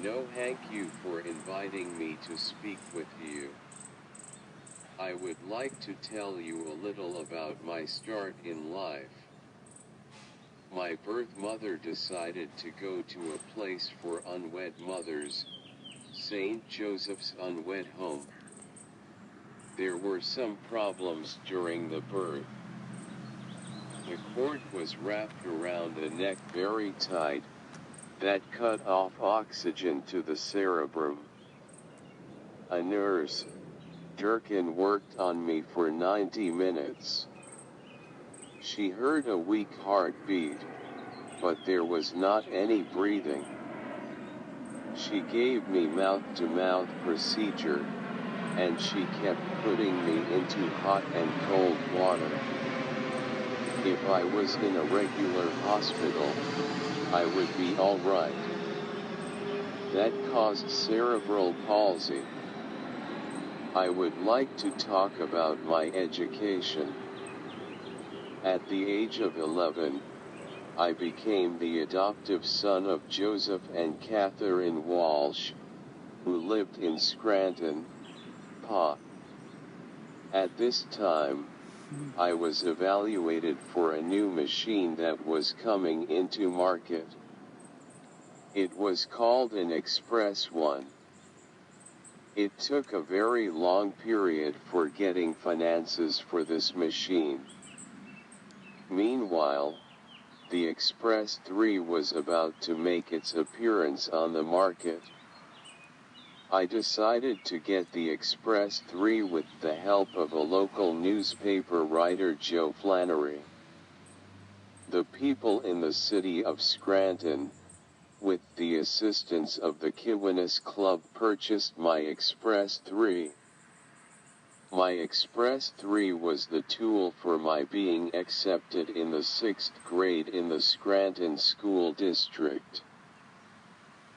No, thank you for inviting me to speak with you. I would like to tell you a little about my start in life. My birth mother decided to go to a place for unwed mothers, St. Joseph's Unwed Home. There were some problems during the birth. The cord was wrapped around the neck very tight, that cut off oxygen to the cerebrum. A nurse, Durkin, worked on me for 90 minutes. She heard a weak heartbeat, but there was not any breathing. She gave me mouth-to-mouth procedure, and she kept putting me into hot and cold water. If I was in a regular hospital, I would be all right. That caused cerebral palsy. I would like to talk about my education. At the age of 11, I became the adoptive son of Joseph and Catherine Walsh, who lived in Scranton, Pa. At this time, I was evaluated for a new machine that was coming into market. It was called an Express One. It took a very long period for getting finances for this machine. Meanwhile, the Express 3 was about to make its appearance on the market. I decided to get the Express 3 with the help of a local newspaper writer, Joe Flannery. The people in the city of Scranton, with the assistance of the Kiwanis Club, purchased my Express 3. My Express 3 was the tool for my being accepted in the 6th grade in the Scranton School District.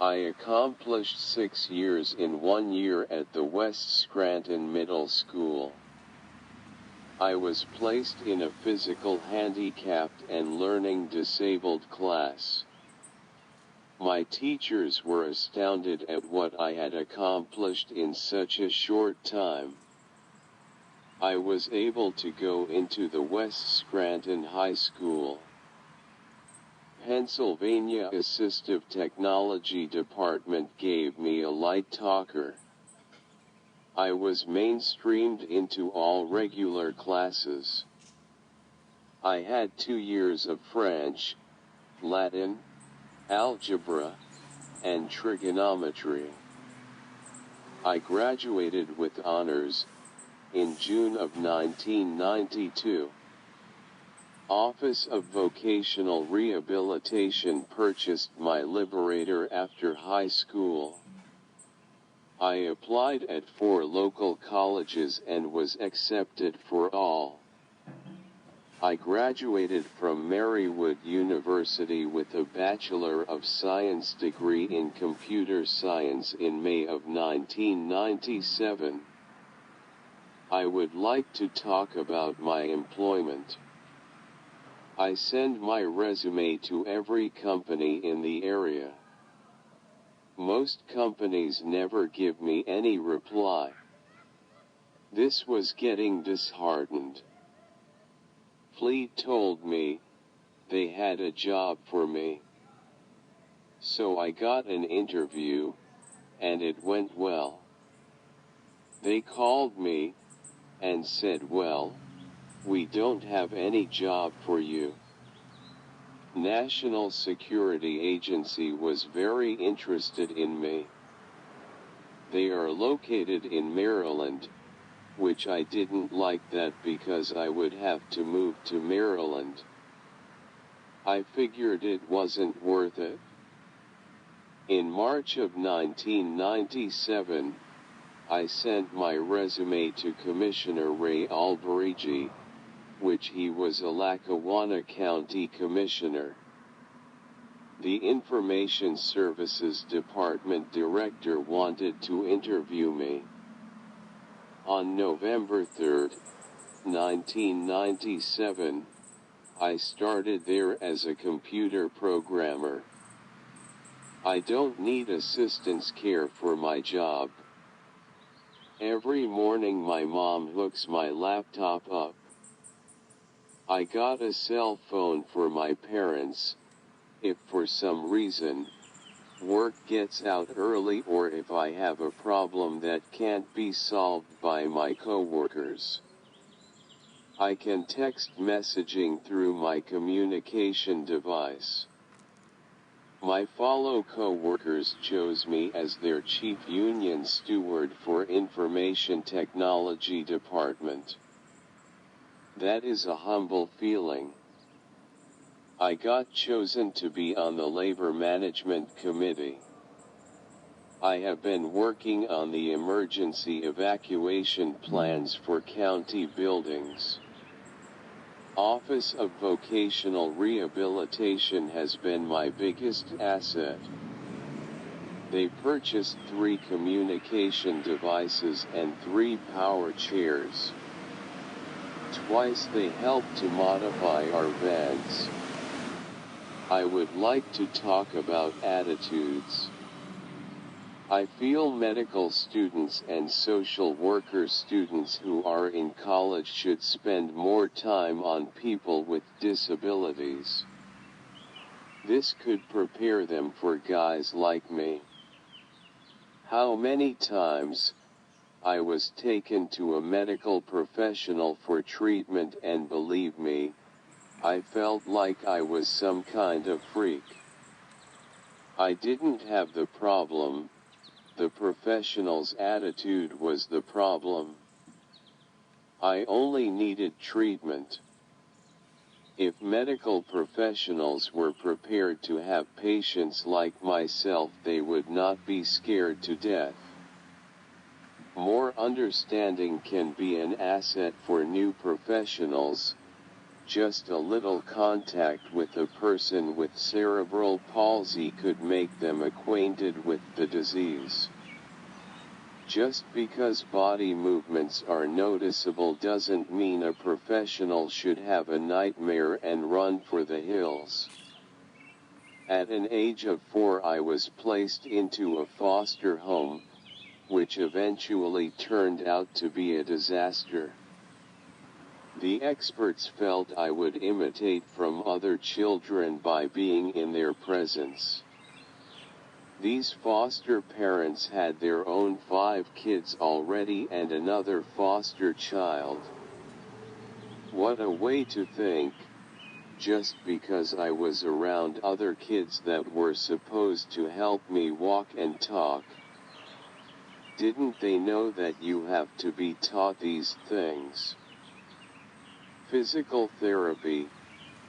I accomplished 6 years in 1 year at the West Scranton Middle School. I was placed in a physical handicapped and learning disabled class. My teachers were astounded at what I had accomplished in such a short time. I was able to go into the West Scranton High School. Pennsylvania Assistive Technology Department gave me a light talker. I was mainstreamed into all regular classes. I had 2 years of French, Latin, algebra, and trigonometry. I graduated with honors in June of 1992. Office of Vocational Rehabilitation purchased my Liberator after high school. I applied at 4 local colleges and was accepted for all. I graduated from Marywood University with a Bachelor of Science degree in Computer Science in May of 1997. I would like to talk about my employment. I send my resume to every company in the area. Most companies never give me any reply. This was getting disheartened. Fleet told me they had a job for me. So I got an interview, and it went well. They called me and said, "Well, we don't have any job for you." National Security Agency was very interested in me. They are located in Maryland, which I didn't like that because I would have to move to Maryland. I figured it wasn't worth it. In March of 1997, I sent my resume to Commissioner Ray Alberigi, which he was a Lackawanna County Commissioner. The Information Services Department Director wanted to interview me. On November 3, 1997, I started there as a computer programmer. I don't need assistance care for my job. Every morning my mom hooks my laptop up. I got a cell phone for my parents, if for some reason, work gets out early or if I have a problem that can't be solved by my coworkers. I can text messaging through my communication device. My fellow co-workers chose me as their chief union steward for Information Technology Department. That is a humble feeling. I got chosen to be on the Labor Management Committee. I have been working on the emergency evacuation plans for county buildings. Office of Vocational Rehabilitation has been my biggest asset. They purchased 3 communication devices and 3 power chairs. Twice they helped to modify our vans. I would like to talk about attitudes. I feel medical students and social worker students who are in college should spend more time on people with disabilities. This could prepare them for guys like me. How many times I was taken to a medical professional for treatment, and believe me, I felt like I was some kind of freak. I didn't have the problem. The professional's attitude was the problem. I only needed treatment. If medical professionals were prepared to have patients like myself, they would not be scared to death. More understanding can be an asset for new professionals. Just a little contact with a person with cerebral palsy could make them acquainted with the disease. Just because body movements are noticeable doesn't mean a professional should have a nightmare and run for the hills. At an age of 4, I was placed into a foster home, which eventually turned out to be a disaster. The experts felt I would imitate from other children by being in their presence. These foster parents had their own 5 kids already and another foster child. What a way to think, just because I was around other kids that were supposed to help me walk and talk. Didn't they know that you have to be taught these things? Physical therapy,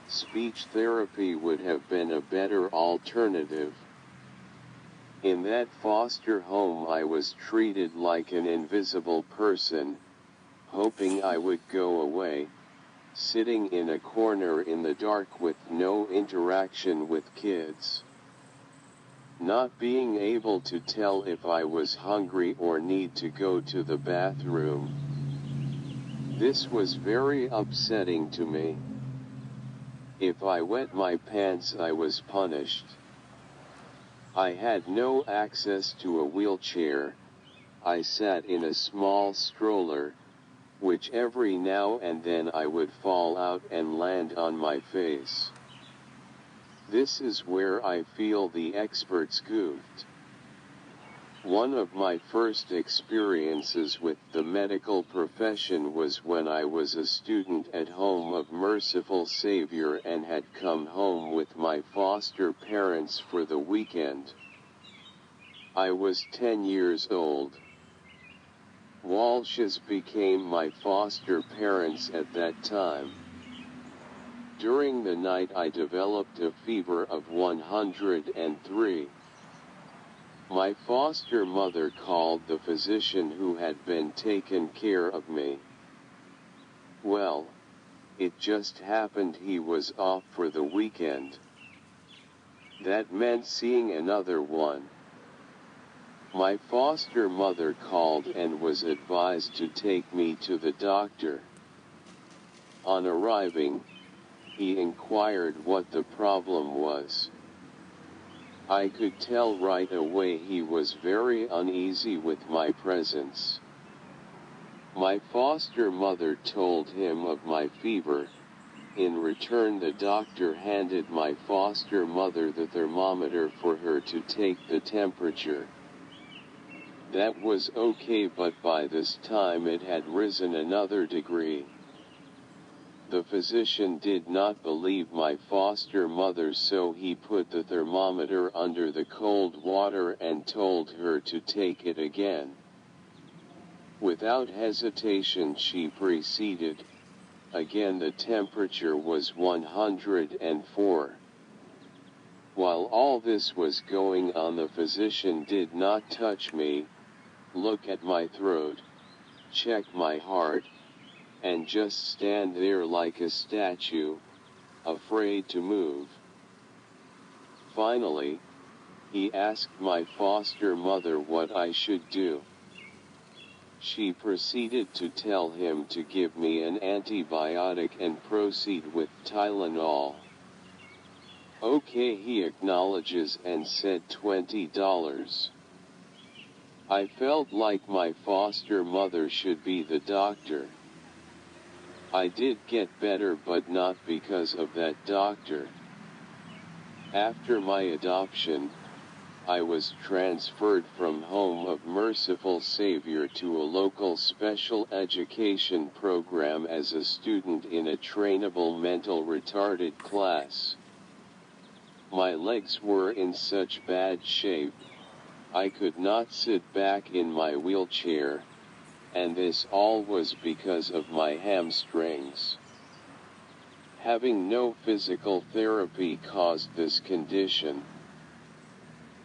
speech therapy would have been a better alternative. In that foster home I was treated like an invisible person, hoping I would go away, sitting in a corner in the dark with no interaction with kids. Not being able to tell if I was hungry or need to go to the bathroom. This was very upsetting to me. If I wet my pants, I was punished. I had no access to a wheelchair. I sat in a small stroller, which every now and then I would fall out and land on my face. This is where I feel the experts goofed. One of my first experiences with the medical profession was when I was a student at Home of Merciful Savior and had come home with my foster parents for the weekend. I was 10 years old. Walshes became my foster parents at that time. During the night I developed a fever of 103. My foster mother called the physician who had been taking care of me. Well, it just happened he was off for the weekend. That meant seeing another one. My foster mother called and was advised to take me to the doctor. On arriving, he inquired what the problem was. I could tell right away he was very uneasy with my presence. My foster mother told him of my fever. In return, the doctor handed my foster mother the thermometer for her to take the temperature. That was okay, but by this time it had risen another degree. The physician did not believe my foster mother, so he put the thermometer under the cold water and told her to take it again. Without hesitation she proceeded. Again the temperature was 104. While all this was going on, the physician did not touch me, look at my throat, check my heart, and just stand there like a statue, afraid to move. Finally, he asked my foster mother what I should do. She proceeded to tell him to give me an antibiotic and proceed with Tylenol. Okay, he acknowledges and said $20. I felt like my foster mother should be the doctor. I did get better, but not because of that doctor. After my adoption, I was transferred from Home of Merciful Savior to a local special education program as a student in a trainable mental retarded class. My legs were in such bad shape, I could not sit back in my wheelchair, and this all was because of my hamstrings. Having no physical therapy caused this condition.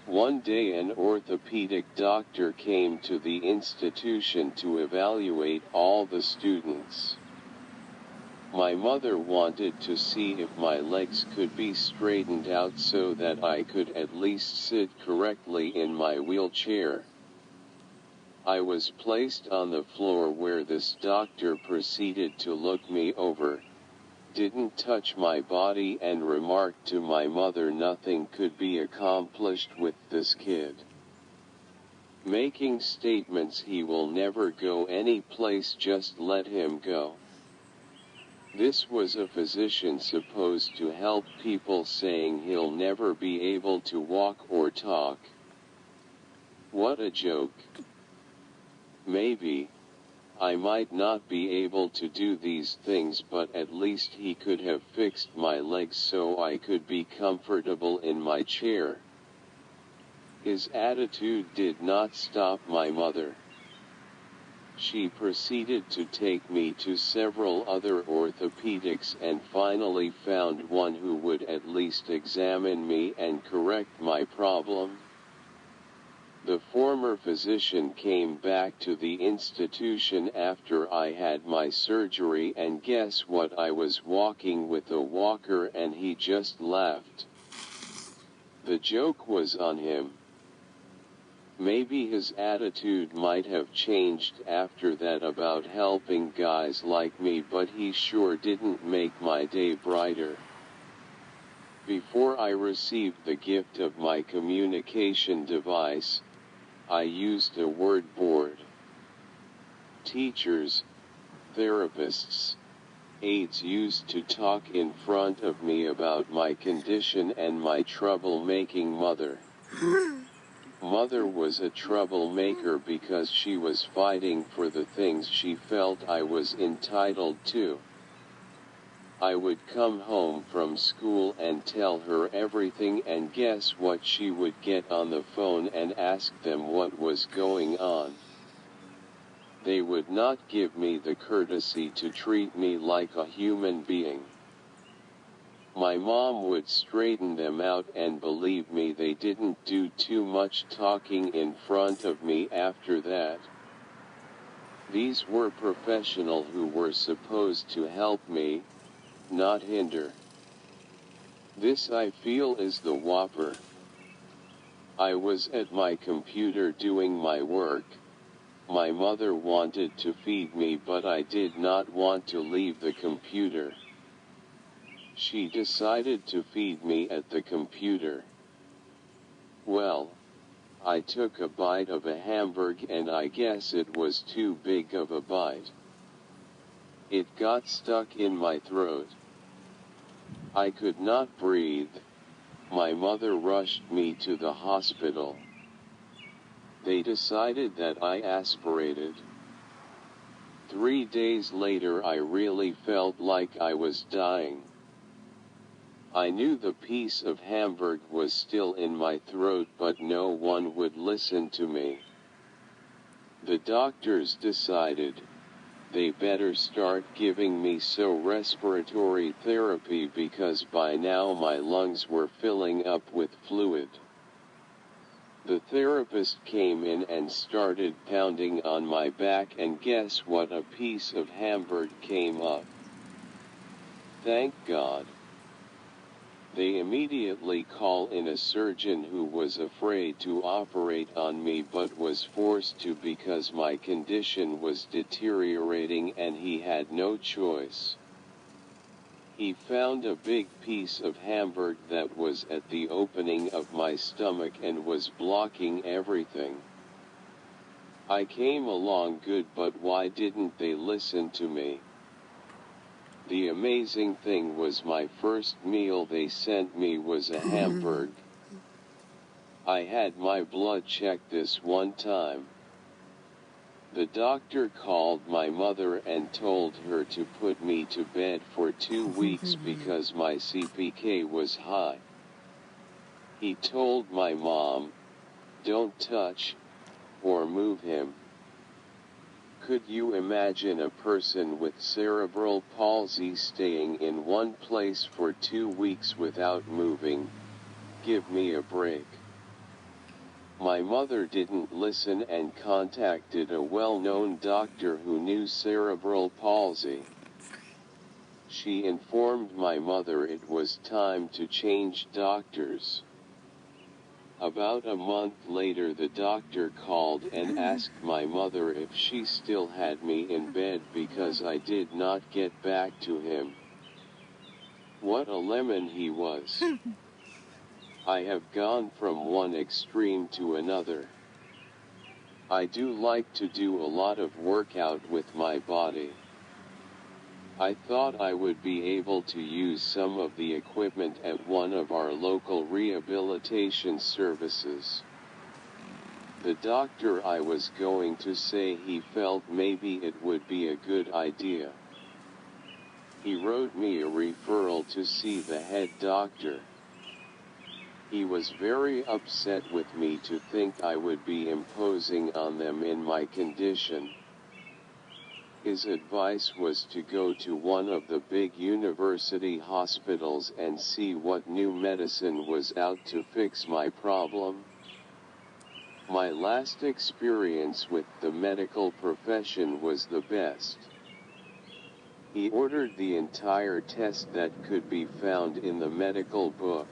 One day an orthopedic doctor came to the institution to evaluate all the students. My mother wanted to see if my legs could be straightened out so that I could at least sit correctly in my wheelchair. I was placed on the floor where this doctor proceeded to look me over, didn't touch my body, and remarked to my mother nothing could be accomplished with this kid. Making statements, he will never go any place, just let him go. This was a physician supposed to help people, saying he'll never be able to walk or talk. What a joke. Maybe I might not be able to do these things, but at least he could have fixed my legs so I could be comfortable in my chair. His attitude did not stop my mother. She proceeded to take me to several other orthopedics and finally found one who would at least examine me and correct my problem. The former physician came back to the institution after I had my surgery, and guess what? I was walking with a walker and he just laughed. The joke was on him. Maybe his attitude might have changed after that about helping guys like me, but he sure didn't make my day brighter. Before I received the gift of my communication device, I used a word board. Teachers, therapists, aides used to talk in front of me about my condition and my troublemaking mother. Mother was a troublemaker because she was fighting for the things she felt I was entitled to. I would come home from school and tell her everything, and guess what? She would get on the phone and ask them what was going on. They would not give me the courtesy to treat me like a human being. My mom would straighten them out, and believe me, they didn't do too much talking in front of me after that. These were professionals who were supposed to help me, not hinder. This, I feel, is the whopper. I was at my computer doing my work. My mother wanted to feed me, but I did not want to leave the computer. She decided to feed me at the computer. Well, I took a bite of a hamburger and I guess it was too big of a bite. It got stuck in my throat. I could not breathe. My mother rushed me to the hospital. They decided that I aspirated. 3 days later I really felt like I was dying. I knew the piece of hamburger was still in my throat, but no one would listen to me. The doctors decided they better start giving me respiratory therapy because by now my lungs were filling up with fluid. The therapist came in and started pounding on my back, and guess what? A piece of hamburger came up. Thank God. They immediately call in a surgeon who was afraid to operate on me but was forced to because my condition was deteriorating and he had no choice. He found a big piece of hamburger that was at the opening of my stomach and was blocking everything. I came along good, but why didn't they listen to me? The amazing thing was my first meal they sent me was a hamburger. I had my blood checked this one time. The doctor called my mother and told her to put me to bed for 2 weeks because my CPK was high. He told my mom, "Don't touch or move him." Could you imagine a person with cerebral palsy staying in one place for 2 weeks without moving? Give me a break. My mother didn't listen and contacted a well-known doctor who knew cerebral palsy. She informed my mother it was time to change doctors. About a month later the doctor called and asked my mother if she still had me in bed because I did not get back to him. What a lemon he was. I have gone from one extreme to another. I do like to do a lot of workout with my body. I thought I would be able to use some of the equipment at one of our local rehabilitation services. The doctor I was going to say he felt maybe it would be a good idea. He wrote me a referral to see the head doctor. He was very upset with me to think I would be imposing on them in my condition. His advice was to go to one of the big university hospitals and see what new medicine was out to fix my problem. My last experience with the medical profession was the best. He ordered the entire test that could be found in the medical book.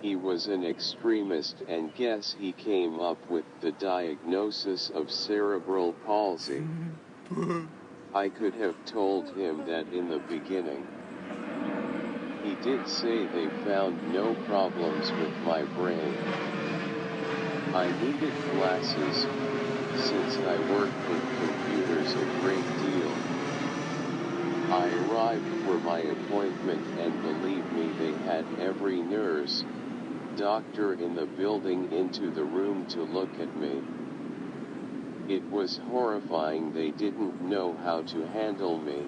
He was an extremist and guess he came up with the diagnosis of cerebral palsy. I could have told him that in the beginning. He did say they found no problems with my brain. I needed glasses, since I worked with computers a great deal. I arrived for my appointment and believe me, they had every nurse, doctor in the building into the room to look at me. It was horrifying. They didn't know how to handle me.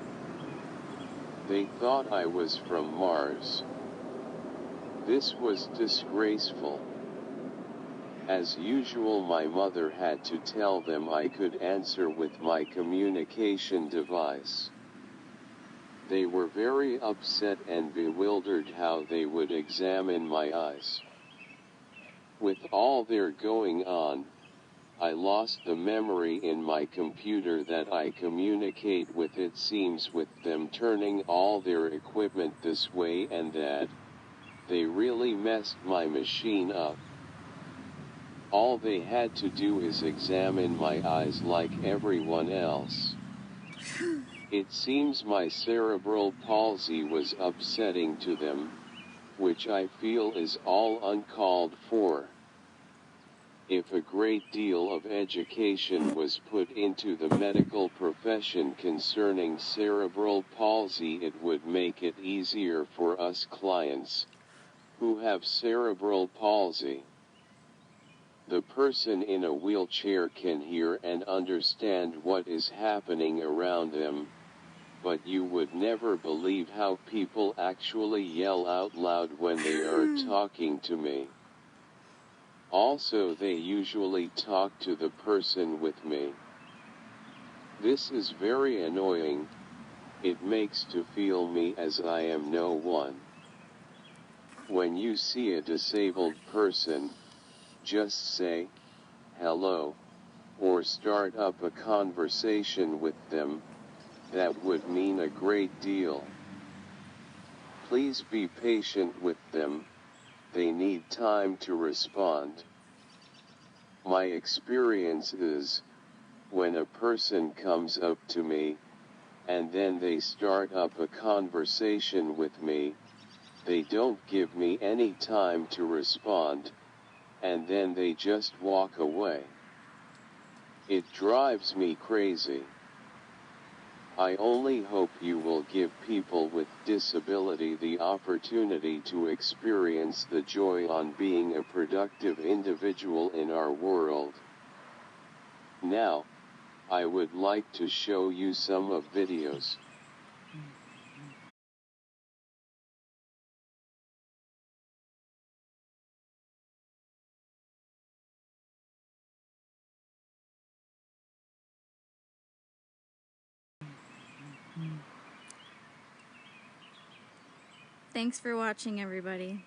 They thought I was from Mars. This was disgraceful. As usual, my mother had to tell them I could answer with my communication device. They were very upset and bewildered how they would examine my eyes. With all their going on, I lost the memory in my computer that I communicate with. It seems with them turning all their equipment this way and that, they really messed my machine up. All they had to do is examine my eyes like everyone else. It seems my cerebral palsy was upsetting to them, which I feel is all uncalled for. If a great deal of education was put into the medical profession concerning cerebral palsy, it would make it easier for us clients who have cerebral palsy. The person in a wheelchair can hear and understand what is happening around them, but you would never believe how people actually yell out loud when they are talking to me. Also, they usually talk to the person with me. This is very annoying. It makes to feel me as I am no one. When you see a disabled person, just say, hello, or start up a conversation with them. That would mean a great deal. Please be patient with them. They need time to respond. My experience is, when a person comes up to me, and then they start up a conversation with me, they don't give me any time to respond, and then they just walk away. It drives me crazy. I only hope you will give people with disability the opportunity to experience the joy on being a productive individual in our world. Now, I would like to show you some of videos. Thanks for watching, everybody.